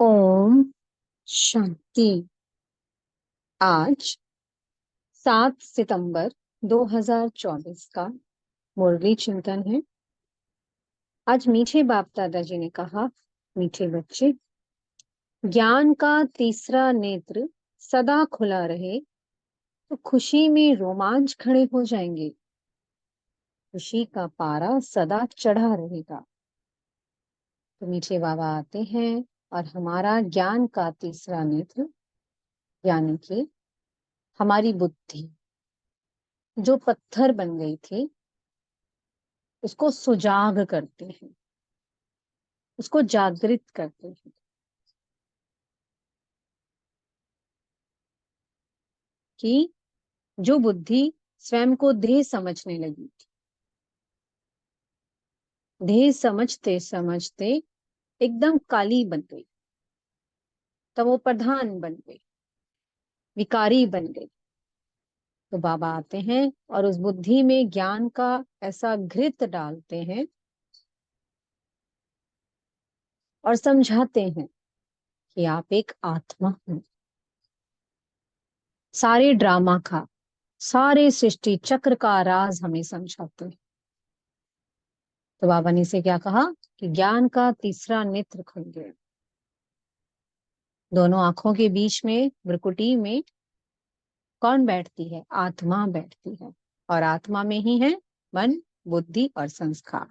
ओम शांति। आज 7 सितंबर 2024 का मुरली चिंतन है। आज मीठे बाप दादाजी ने कहा, मीठे बच्चे, ज्ञान का तीसरा नेत्र सदा खुला रहे तो खुशी में रोमांच खड़े हो जाएंगे। खुशी का पारा सदा चढ़ा रहेगा। तो मीठे बाबा आते हैं और हमारा ज्ञान का तीसरा नेत्र यानी कि हमारी बुद्धि जो पत्थर बन गई थी उसको सुजाग करते हैं, उसको जागृत करते हैं कि जो बुद्धि स्वयं को देह समझने लगी थी, देह समझते समझते एकदम काली बन गई, तब वो प्रधान बन गई, विकारी बन गई। तो बाबा आते हैं और उस बुद्धि में ज्ञान का ऐसा घृत डालते हैं और समझाते हैं कि आप एक आत्मा हो। सारे ड्रामा का, सारे सृष्टि चक्र का राज हमें समझाते हैं। तो बाबा ने से क्या कहा कि ज्ञान का तीसरा नेत्र खुल गया। दोनों आंखों के बीच में भ्रुकुटी में कौन बैठती है? आत्मा बैठती है। और आत्मा में ही है मन, बुद्धि और संस्कार।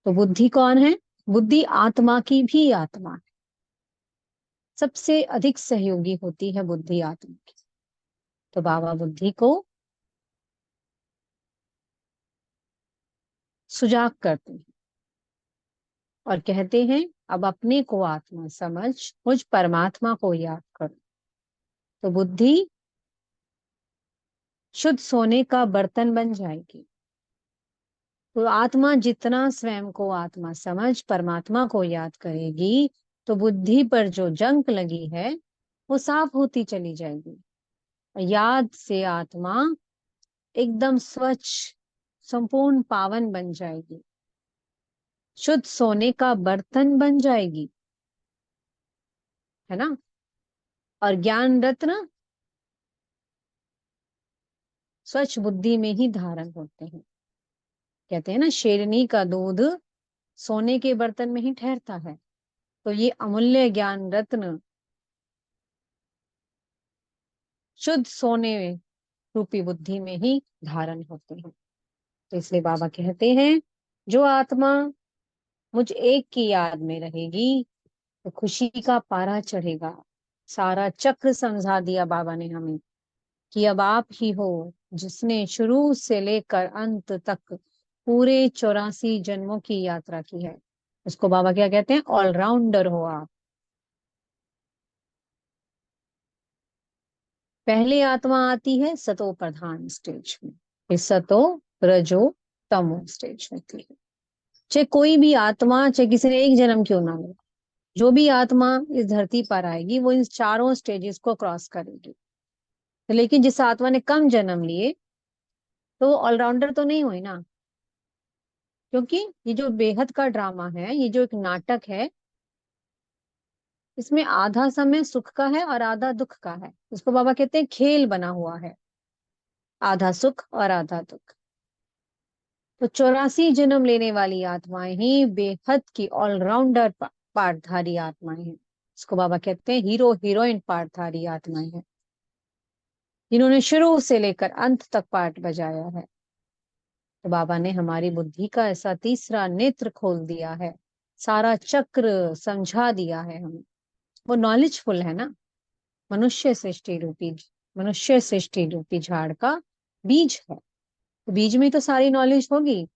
तो बुद्धि कौन है? बुद्धि आत्मा की भी आत्मा है। सबसे अधिक सहयोगी होती है बुद्धि आत्मा की। तो बाबा बुद्धि को सुजाग करते हैं और कहते हैं, अब अपने को आत्मा समझ, मुझ परमात्मा को याद करो। तो बुद्धि शुद्ध सोने का बर्तन बन जाएगी। तो आत्मा जितना स्वयं को आत्मा समझ परमात्मा को याद करेगी, तो बुद्धि पर जो जंक लगी है वो साफ होती चली जाएगी। याद से आत्मा एकदम स्वच्छ, संपूर्ण पावन बन जाएगी, शुद्ध सोने का बर्तन बन जाएगी, है ना। और ज्ञान रत्न स्वच्छ बुद्धि में ही धारण होते हैं। कहते हैं ना, शेरनी का दूध सोने के बर्तन में ही ठहरता है। तो ये अमूल्य ज्ञान रत्न शुद्ध सोने रूपी बुद्धि में ही धारण होते हैं। तो इसलिए बाबा कहते हैं, जो आत्मा मुझ एक की याद में रहेगी तो खुशी का पारा चढ़ेगा। सारा चक्र समझा दिया बाबा ने हमें कि अब आप ही हो जिसने शुरू से लेकर अंत तक पूरे 84 जन्मों की यात्रा की है। उसको बाबा क्या कहते हैं? ऑलराउंडर हो आप। पहले आत्मा आती है सतो प्रधान स्टेज में, फिर सतो, रजो, तमो स्टेज होती है। चाहे कोई भी आत्मा, चाहे किसी ने एक जन्म क्यों ना ले, जो भी आत्मा इस धरती पर आएगी वो इन चारों स्टेजेस को क्रॉस करेगी। लेकिन जिस आत्मा ने कम जन्म लिए तो वो ऑलराउंडर तो नहीं हुई ना। क्योंकि ये जो बेहद का ड्रामा है, ये जो एक नाटक है, इसमें आधा समय सुख का है और आधा दुख का है। इसको बाबा कहते हैं खेल बना हुआ है, आधा सुख और आधा दुख। तो 84 जन्म लेने वाली आत्माएं ही बेहद की ऑलराउंडर पार्टधारी आत्माएं हैं। इसको बाबा कहते हैं हीरो हीरोइन पार्टधारी आत्माएं हैं, जिन्होंने शुरू से लेकर अंत तक पार्ट बजाया है। तो बाबा ने हमारी बुद्धि का ऐसा तीसरा नेत्र खोल दिया है, सारा चक्र समझा दिया है हमें। वो नॉलेजफुल है ना। मनुष्य सृष्टि रूपी, मनुष्य सृष्टि रूपी झाड़ का बीज है, तो बीज में तो सारी नॉलेज होगी।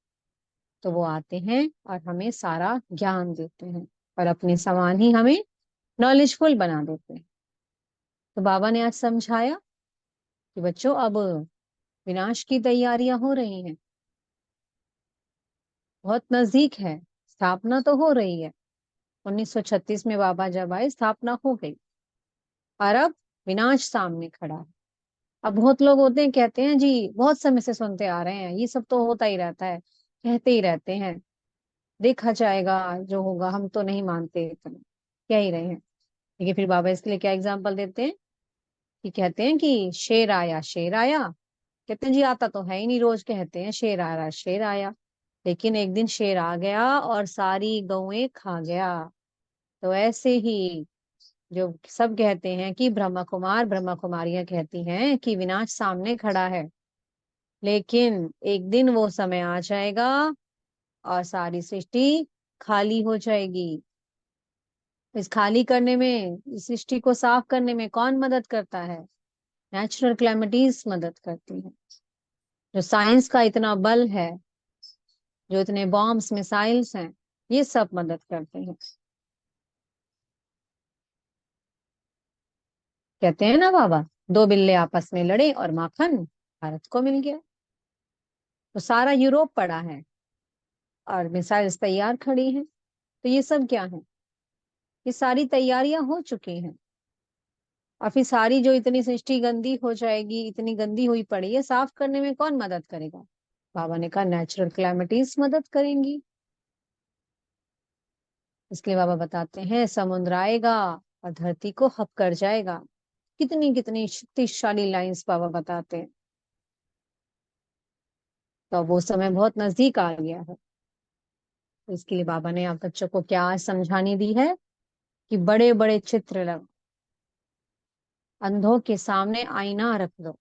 तो वो आते हैं और हमें सारा ज्ञान देते हैं और अपने समान ही हमें नॉलेजफुल बना देते हैं। तो बाबा ने आज समझाया कि बच्चों, अब विनाश की तैयारियां हो रही हैं, बहुत नजदीक है। स्थापना तो हो रही है, 1936 में बाबा जब आए स्थापना हो गई, और अब विनाश सामने खड़ा है। अब बहुत लोग होते हैं, कहते हैं जी बहुत समय से सुनते आ रहे हैं, ये सब तो होता ही रहता है, कहते ही रहते हैं। देखा जाएगा, जो होगा, हम तो नहीं मानते इतना, कह ही रहे हैं। देखिए फिर बाबा इसके लिए क्या एग्जाम्पल देते हैं, कि कहते हैं कि शेर आया, शेर आया। कहते हैं जी आता तो है ही नहीं, रोज कहते हैं शेर आ रहा, शेर आया। लेकिन एक दिन शेर आ गया और सारी गौएं खा गया। तो ऐसे ही जो सब कहते हैं कि ब्रह्मा कुमार ब्रह्मा कुमारियां कहती हैं कि विनाश सामने खड़ा है, लेकिन एक दिन वो समय आ जाएगा और सारी सृष्टि खाली हो जाएगी। इस खाली करने में, इस सृष्टि को साफ करने में कौन मदद करता है? नेचुरल क्लैमिटीज मदद करती है। जो साइंस का इतना बल है, जो इतने बॉम्ब्स मिसाइल्स हैं, ये सब मदद करते हैं। कहते हैं ना बाबा, दो बिल्ले आपस में लड़े और माखन भारत को मिल गया। तो सारा यूरोप पड़ा है और मिसाइल्स तैयार खड़ी हैं। तो ये सब क्या है? ये सारी तैयारियां हो चुकी हैं। और फिर सारी जो इतनी सृष्टि गंदी हो जाएगी, इतनी गंदी हुई पड़ी है, साफ करने में कौन मदद करेगा? बाबा ने कहा नेचुरल क्लैमिटीज मदद करेंगी। इसलिए बाबा बताते हैं समुद्र आएगा और धरती को हप कर जाएगा। कितनी कितनी शक्तिशाली लाइंस बाबा बताते हैं। तो वो समय बहुत नजदीक आ गया है। तो इसके लिए बाबा ने आप बच्चों को क्या समझानी दी है, कि बड़े बड़े चित्र लग, अंधों के सामने आईना रख दो।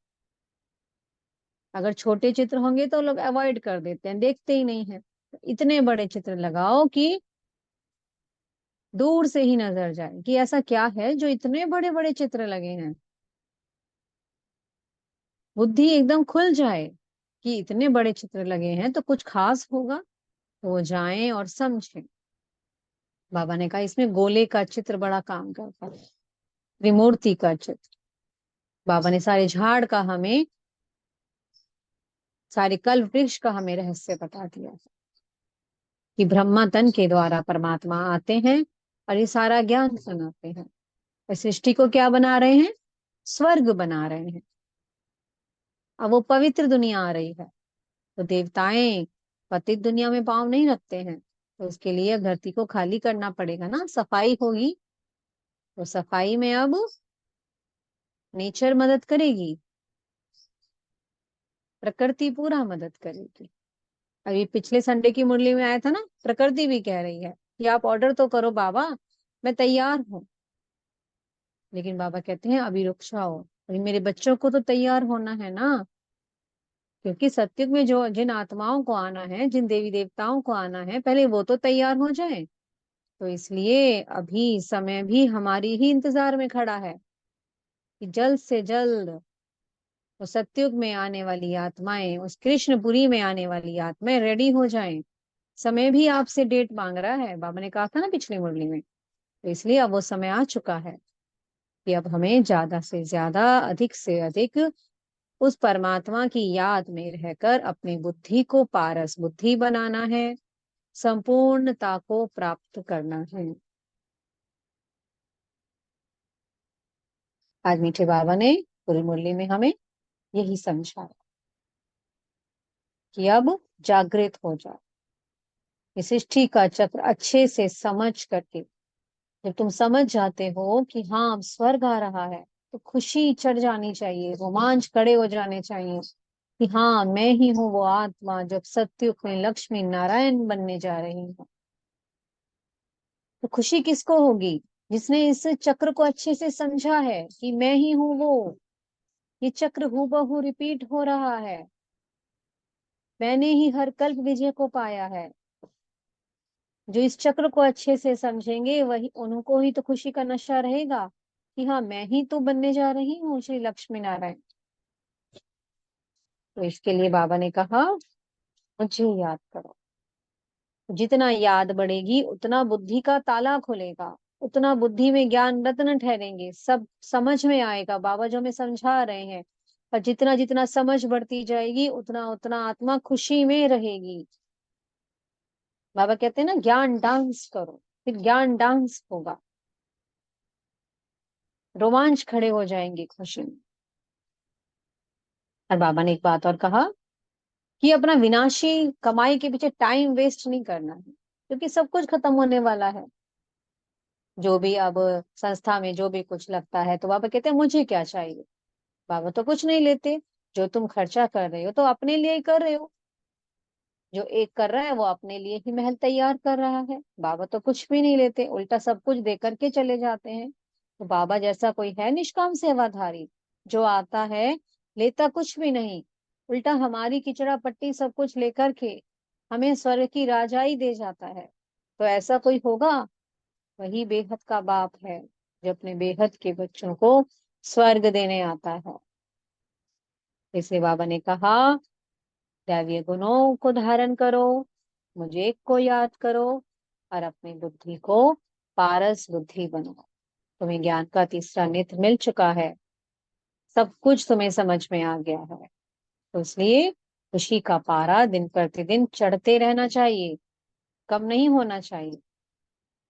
अगर छोटे चित्र होंगे तो लोग अवॉइड कर देते हैं, देखते ही नहीं है। तो इतने बड़े चित्र लगाओ कि दूर से ही नजर जाए कि ऐसा क्या है जो इतने बड़े बड़े चित्र लगे हैं। बुद्धि एकदम खुल जाए कि इतने बड़े चित्र लगे हैं तो कुछ खास होगा। तो वो जाएं और समझें। बाबा ने कहा इसमें गोले का चित्र बड़ा काम करता है, त्रिमूर्ति का चित्र। बाबा ने सारे झाड़ का हमें, सारे कल्प वृक्ष का हमें रहस्य बता दिया है, कि ब्रह्मा तन के द्वारा परमात्मा आते हैं और ये सारा ज्ञान सुनाते हैं। इस सृष्टि को क्या बना रहे हैं? स्वर्ग बना रहे हैं। अब वो पवित्र दुनिया आ रही है। तो देवताएं पतित दुनिया में पांव नहीं रखते हैं। तो उसके लिए धरती को खाली करना पड़ेगा ना, सफाई होगी। तो सफाई में अब नेचर मदद करेगी, प्रकृति पूरा मदद करेगी। अभी पिछले संडे की मुरली में आया था ना, प्रकृति भी कह रही है कि आप ऑर्डर तो करो बाबा, मैं तैयार हूँ। लेकिन बाबा कहते हैं अभी रुक जाओ, अभी मेरे बच्चों को तो तैयार होना है ना। क्योंकि सत्युग में जो जिन आत्माओं को आना है, जिन देवी देवताओं को आना है, पहले वो तो तैयार हो जाए। तो इसलिए अभी समय भी हमारी ही इंतजार में खड़ा है, कि जल्द से जल्द वो सत्युग में आने वाली आत्माएं, उस कृष्णपुरी में आने वाली आत्माएं रेडी हो जाएं। समय भी आपसे डेट मांग रहा है, बाबा ने कहा था ना पिछली मुरली में। तो इसलिए अब वो समय आ चुका है कि अब हमें ज्यादा से ज्यादा, अधिक से अधिक उस परमात्मा की याद में रहकर अपनी बुद्धि को पारस बुद्धि बनाना है, संपूर्णता को प्राप्त करना है। आज मीठे बाबा ने पूरी मुरली में हमें यही समझाया, कि अब जागृत हो जाओ, इस सृष्टि का चक्र अच्छे से समझ करके। जब तुम समझ जाते हो कि हाँ अब स्वर्ग आ रहा है, तो खुशी चढ़ जानी चाहिए, रोमांच खड़े हो जाने चाहिए, कि हाँ मैं ही हूँ वो आत्मा जब सत्युग में लक्ष्मी नारायण बनने जा रही हूँ। तो खुशी किसको होगी? जिसने इस चक्र को अच्छे से समझा है कि मैं ही हूँ वो, ये चक्र हूबहू रिपीट हो रहा है, मैंने ही हर कल्प विजय को पाया है। जो इस चक्र को अच्छे से समझेंगे वही, उनको ही तो खुशी का नशा रहेगा, कि हाँ मैं ही तो बनने जा रही हूँ श्री लक्ष्मी नारायण। तो इसके लिए बाबा ने कहा मुझे याद करो। जितना याद बढ़ेगी उतना बुद्धि का ताला खुलेगा, उतना बुद्धि में ज्ञान रत्न ठहरेंगे, सब समझ में आएगा बाबा जो हमें समझा रहे हैं। और जितना जितना समझ बढ़ती जाएगी उतना उतना आत्मा खुशी में रहेगी। बाबा कहते हैं ना ज्ञान डांस करो, फिर ज्ञान डांस होगा, रोमांच खड़े हो जाएंगे खुशी में। और बाबा ने एक बात और कहा, कि अपना विनाशी कमाई के पीछे टाइम वेस्ट नहीं करना है। क्योंकि सब कुछ खत्म होने वाला है। जो भी अब संस्था में जो भी कुछ लगता है तो बाबा कहते हैं मुझे क्या चाहिए। बाबा तो कुछ नहीं लेते। जो तुम खर्चा कर रहे हो तो अपने लिए ही कर रहे हो। जो एक कर रहा है वो अपने लिए ही महल तैयार कर रहा है। बाबा तो कुछ भी नहीं लेते, उल्टा सब कुछ दे करके चले जाते हैं। तो बाबा जैसा कोई है निष्काम सेवाधारी, जो आता है लेता कुछ भी नहीं, उल्टा हमारी किचड़ा पट्टी सब कुछ लेकर के हमें स्वर्ग की राजाई दे जाता है। तो ऐसा कोई होगा? वही बेहद का बाप है, जो अपने बेहद के बच्चों को स्वर्ग देने आता है। इसलिए बाबा ने कहा, दैवीय गुणों को धारण करो, मुझे को याद करो, और अपनी बुद्धि को पारस बुद्धि बनाओ। तुम्हें ज्ञान का तीसरा नेत्र मिल चुका है, सब कुछ तुम्हें समझ में आ गया है। तो इसलिए खुशी का पारा दिन प्रतिदिन चढ़ते रहना चाहिए, कम नहीं होना चाहिए।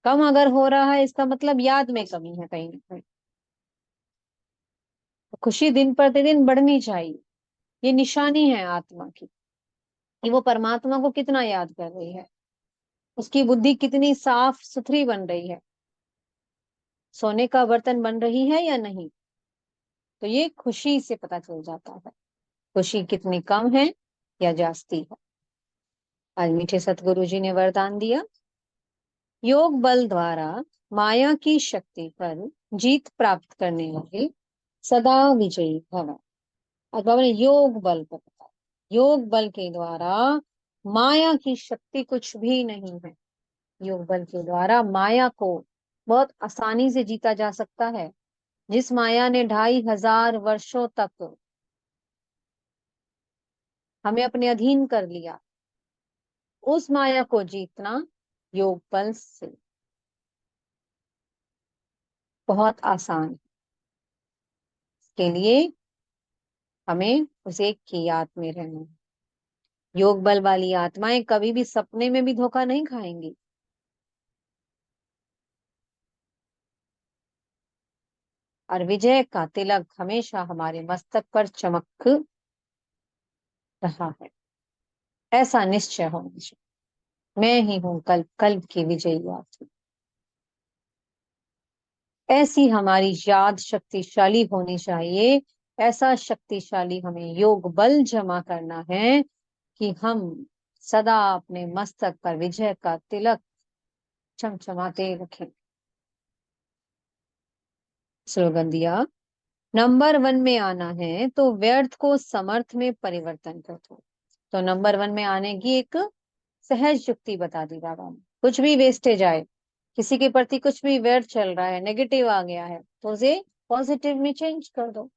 कम अगर हो रहा है इसका मतलब याद में कमी है कहीं ना कहीं। तो खुशी दिन प्रतिदिन बढ़नी चाहिए। ये निशानी है आत्मा की, कि वो परमात्मा को कितना याद कर रही है, उसकी बुद्धि कितनी साफ सुथरी बन रही है, सोने का बर्तन बन रही है या नहीं। तो ये खुशी से पता चल जाता है, खुशी कितनी कम है या जास्ती है। आज मीठे सतगुरु जी ने वरदान दिया, योग बल द्वारा माया की शक्ति पर जीत प्राप्त करने वाले सदा विजयी भव। आज बाबा ने योग बल पर बताया, योग बल के द्वारा माया की शक्ति कुछ भी नहीं है। योग बल के द्वारा माया को बहुत आसानी से जीता जा सकता है। जिस माया ने 2500 वर्षों तक हमें अपने अधीन कर लिया, उस माया को जीतना योग बल से बहुत आसान है। के लिए हमें उस एक की याद में रहना है। योग बल वाली आत्माएं कभी भी सपने में भी धोखा नहीं खाएंगी। और विजय का तिलक हमेशा हमारे मस्तक पर चमक रहा है, ऐसा निश्चय होना चाहिए। मैं ही हूं कल कल्प की विजयी आत्मा। ऐसी हमारी याद शक्तिशाली होनी चाहिए। ऐसा शक्तिशाली हमें योग बल जमा करना है कि हम सदा अपने मस्तक पर विजय का तिलक चमचमाते रखें। स्लोगन दिया, नंबर वन में आना है तो व्यर्थ को समर्थ में परिवर्तन कर दो। तो नंबर वन में आने की एक सहज युक्ति बता दी बाबा ने। कुछ भी वेस्टेज आए, किसी के प्रति कुछ भी व्यर्थ चल रहा है, नेगेटिव आ गया है, तो उसे पॉजिटिव में चेंज कर दो।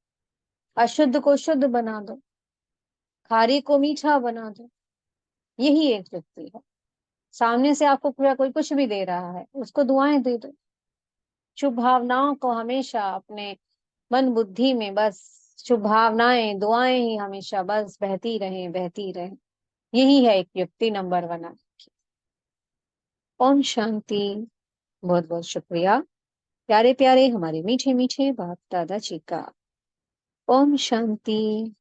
अशुद्ध को शुद्ध बना दो, खारी को मीठा बना दो। यही एक युक्ति है। सामने से आपको पूरा कोई कुछ भी दे रहा है, उसको दुआएं दे दो। शुभ भावनाओं को हमेशा अपने मन बुद्धि में बस शुभ भावनाएं दुआएं ही हमेशा बस बहती रहें बहती रहें। यही है एक युक्ति नंबर वन। ओम शांति। बहुत बहुत शुक्रिया प्यारे प्यारे हमारे मीठे मीठे बाप दादा जी का। ओम शांति।